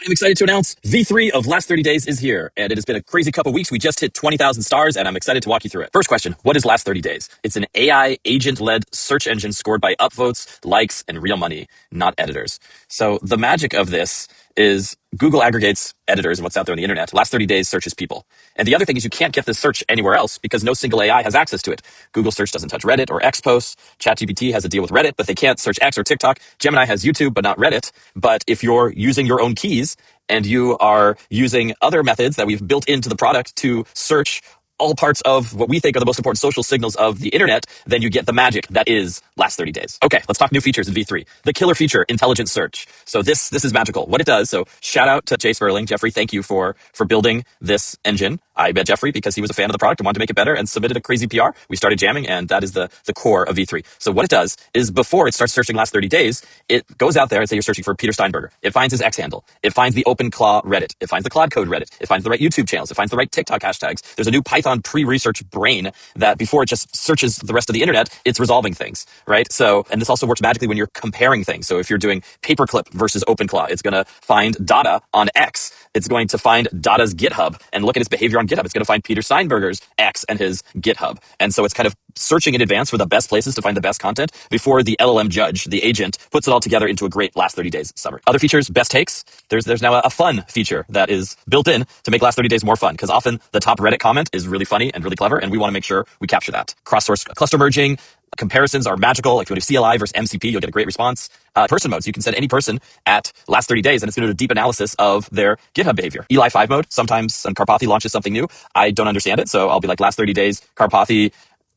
I'm excited to announce V3 of Last 30 Days is here, and it has been a crazy couple weeks. We just hit 20,000 stars, and I'm excited to walk you through it. First question, what is Last 30 Days? It's an AI agent-led search engine scored by upvotes, likes, and real money, not editors. So the magic of this is Google aggregates editors and what's out there on the internet. Last 30 Days searches people. And the other thing is you can't get this search anywhere else because no single AI has access to it. Google search doesn't touch Reddit or X posts. ChatGPT has a deal with Reddit, but they can't search X or TikTok. Gemini has YouTube, but not Reddit. But if you're using your own keys and you are using other methods that we've built into the product to search all parts of what we think are the most important social signals of the internet, then you get the magic that is Last 30 Days. Okay, let's talk new features in V3. The killer feature, intelligent search. So this is magical. What it does, so shout out to Jay Sperling. Jeffrey, thank you for building this engine. I met Jeffrey because he was a fan of the product and wanted to make it better and submitted a crazy PR. We started jamming, and that is the core of V3. So what it does is before it starts searching Last 30 Days, it goes out there and say you're searching for Peter Steinberger. It finds his X handle. It finds the OpenClaw Reddit. It finds the Cloud Code Reddit. It finds the right YouTube channels. It finds the right TikTok hashtags. There's a new Python pre-research brain that before it just searches the rest of the internet, it's resolving things, right? So, and this also works magically when you're comparing things. So if you're doing Paperclip versus OpenClaw, it's going to find Dada on X. It's going to find Dada's GitHub and look at his behavior on GitHub. It's going to find Peter Steinberger's X and his GitHub. And so it's kind of searching in advance for the best places to find the best content before the LLM judge, the agent, puts it all together into a great Last 30 Days summary. Other features, best takes. There's now a fun feature that is built in to make Last 30 Days more fun because often the top Reddit comment is really funny and really clever, and we want to make sure we capture that. Cross-source cluster merging. Comparisons are magical. Like if you want to do CLI versus MCP, you'll get a great response. Person mode. So you can send any person at Last 30 Days and it's going to do a deep analysis of their GitHub behavior. Eli 5 mode. Sometimes when Karpathy launches something new, I don't understand it. So I'll be like Last 30 Days, Karpathy,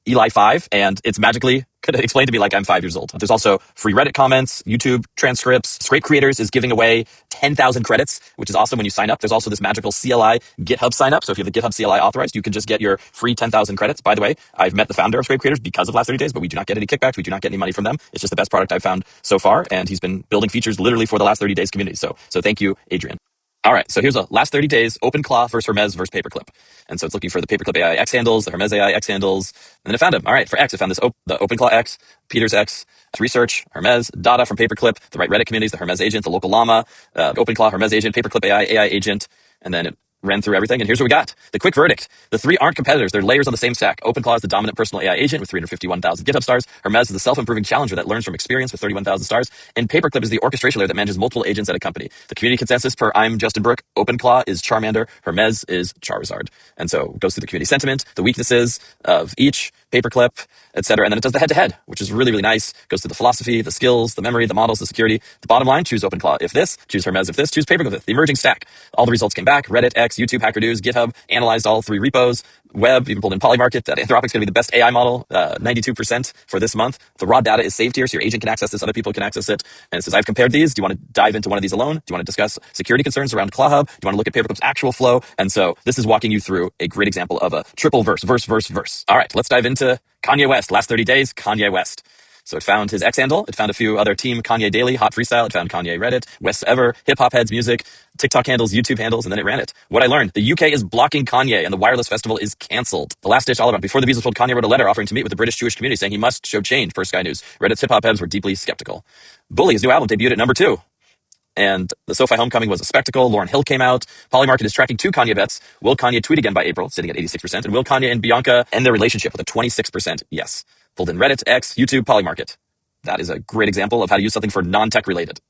Eli 5, and it's magically going to explain to me like I'm 5 years old. There's also free Reddit comments, YouTube transcripts. Scrape Creators is giving away 10,000 credits, which is awesome when you sign up. There's also this magical CLI GitHub sign up. So if you have the GitHub CLI authorized, you can just get your free 10,000 credits. By the way, I've met the founder of Scrape Creators because of Last 30 Days, but we do not get any kickbacks. We do not get any money from them. It's just the best product I've found so far. And he's been building features literally for the Last 30 Days community. So thank you, Adrian. All right, so here's a Last 30 Days OpenClaw versus Hermes versus Paperclip. And so it's looking for the Paperclip AI X handles, the Hermes AI X handles, and then it found them. All right, for X, it found this the OpenClaw X, Peter's X, research, Hermes, Dada from Paperclip, the right Reddit communities, the Hermes agent, the local llama, OpenClaw, Hermes agent, Paperclip AI agent, and then it ran through everything, and here's what we got. The quick verdict. The three aren't competitors. They're layers on the same stack. OpenClaw is the dominant personal AI agent with 351,000 GitHub stars. Hermes is the self-improving challenger that learns from experience with 31,000 stars. And Paperclip is the orchestration layer that manages multiple agents at a company. The community consensus per I'm Justin Brooke, OpenClaw is Charmander, Hermes is Charizard. And so it goes through the community sentiment, the weaknesses of each, Paperclip, etc. And then it does the head-to-head, which is really, really nice. Goes through the philosophy, the skills, the memory, the models, the security. The bottom line, choose OpenClaw if this, choose Hermes if this, choose Paperclip if the emerging stack. All the results came back. Reddit, X, YouTube, Hacker News, GitHub, analyzed all three repos. Web, even pulled in Polymarket. That Anthropic's going to be the best AI model, 92% for this month. The raw data is saved here, so your agent can access this, other people can access it. And it says, I've compared these. Do you want to dive into one of these alone? Do you want to discuss security concerns around ClawHub? Do you want to look at Paperclip's actual flow? And so this is walking you through a great example of a triple verse. All right, let's dive into Kanye West. Last 30 Days, Kanye West. So it found his X handle. It found a few other Team Kanye Daily, Hot Freestyle. It found Kanye Reddit, West Ever, Hip Hop Heads Music, TikTok handles, YouTube handles, and then it ran it. What I learned, the UK is blocking Kanye and the Wireless Festival is cancelled. The last ditch all around. Before the Beatles told Kanye wrote a letter offering to meet with the British Jewish community saying he must show change per Sky News. Reddit's Hip Hop Heads were deeply skeptical. Bully, his new album, debuted at number 2. And the SoFi homecoming was a spectacle. Lauryn Hill came out. Polymarket is tracking 2 Kanye bets. Will Kanye tweet again by April, sitting at 86%? And will Kanye and Bianca end their relationship with a 26% yes? Pulled in Reddit, X, YouTube, Polymarket. That is a great example of how to use something for non-tech related.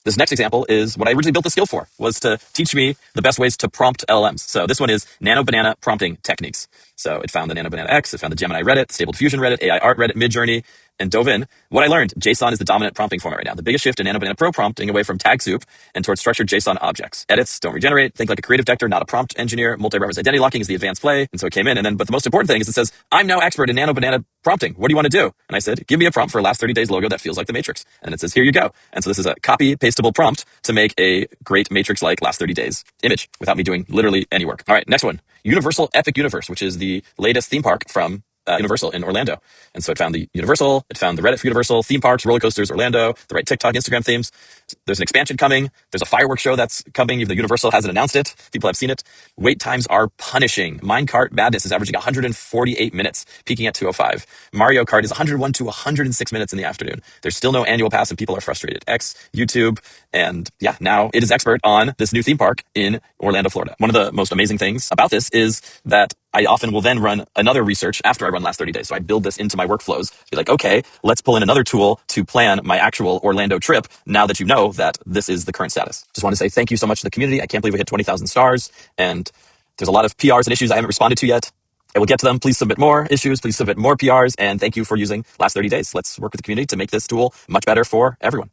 This next example is what I originally built the skill for, was to teach me the best ways to prompt LLMs. So this one is Nano Banana prompting techniques. So it found the Nano Banana X, it found the Gemini Reddit, Stable Diffusion Reddit, AI Art Reddit, Midjourney, and dove in. What I learned, JSON is the dominant prompting format right now. The biggest shift in Nano Banana Pro prompting away from tag soup and towards structured JSON objects. Edits don't regenerate. Think like a creative vector, not a prompt engineer. Multi-reference identity locking is the advanced play. And so it came in. And then, but the most important thing is it says, I'm now expert in Nano Banana prompting. What do you want to do? And I said, give me a prompt for a Last 30 Days logo that feels like the Matrix. And it says, here you go. And so this is a copy pastable prompt to make a great Matrix-like Last 30 Days image without me doing literally any work. All right, next one. Universal Epic Universe, which is the latest theme park from Universal in Orlando. And so it found the Universal, it found the Reddit for Universal, theme parks, roller coasters, Orlando, the right TikTok, Instagram themes. There's an expansion coming. There's a fireworks show that's coming. Even the Universal hasn't announced it. People have seen it. Wait times are punishing. Minecart Madness is averaging 148 minutes, peaking at 205. Mario Kart is 101 to 106 minutes in the afternoon. There's still no annual pass and people are frustrated. X, YouTube, and yeah, now it is expert on this new theme park in Orlando, Florida. One of the most amazing things about this is that I often will then run another research after I run last 30 days. So I build this into my workflows. Be like, okay, let's pull in another tool to plan my actual Orlando trip now that you know that this is the current status. Just want to say thank you so much to the community. I can't believe we hit 20,000 stars. And there's a lot of PRs and issues I haven't responded to yet. I will get to them. Please submit more issues. Please submit more PRs. And thank you for using last 30 days. Let's work with the community to make this tool much better for everyone.